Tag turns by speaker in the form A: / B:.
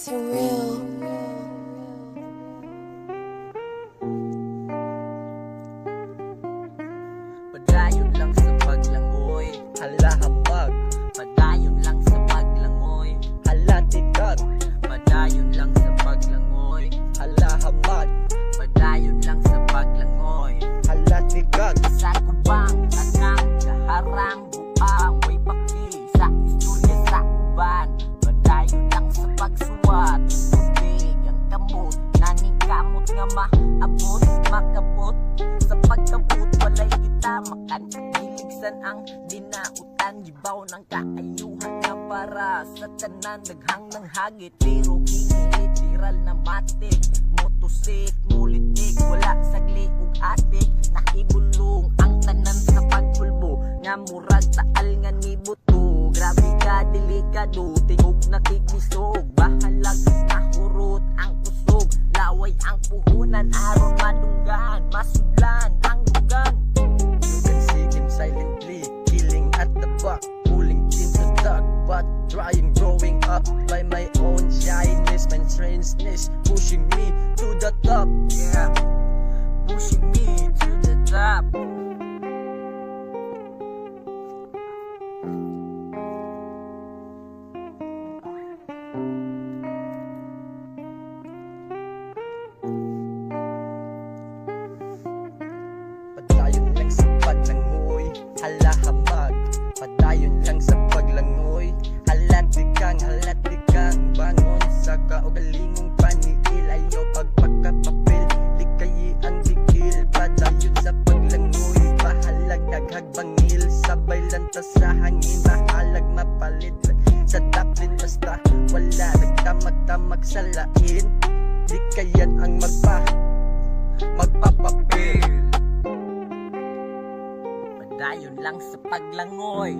A: Surreal.
B: Padayon lang sa paglangoy,
C: hala hamag,
B: padayon lang sa paglangoy,
C: hala tikag,
B: padayon lang sa paglangoy,
C: hala hamag,
B: padayon lang sa paglangoy.
C: hala tikag.
B: Sa kubang tanang kaharang buang way paki sa istorya sa uban. Padayon lang sa pagsuwat, tubig ang kamot, naning kamot nga maabot, makabot. Sa pagkabot walay kita makan, giligsan ang dinautan, gibaw ng kaayuhan nga para sa tanan. Daghang ng hagit pero kini literal na matik, motosik mulitik wala sagli ug atik. Naibulong ang tanan sa pagpulbo nga murag taal nga nibuto. Grabe ka delikado, tingog nakikisog, bahalag nahurot ang kusog. Laway ang puhunan aron madunggan, masudlan ang lugan.
C: You can see him silently, killing at the back, pulling into dark, but trying growing up by my own shyness, my strangeness, pushing me to the top.
B: Yeah, pushing me to the top.
C: Padayon lang sa paglangoy, hala hamag, padayon lang sa paglangoy, hala tikang, bangon sa kaugalingong panigil, ayo pagpakapapil, likayi ang dikil. Padayon sa paglangoy, bahalag daghag bangil, sabay lantas sa hangin, bahalag mapalit sa daplin, basta wala nagtamag-tamag sa lain, di kayan ang magpapapil.
B: Padayon lang sa paglangoy,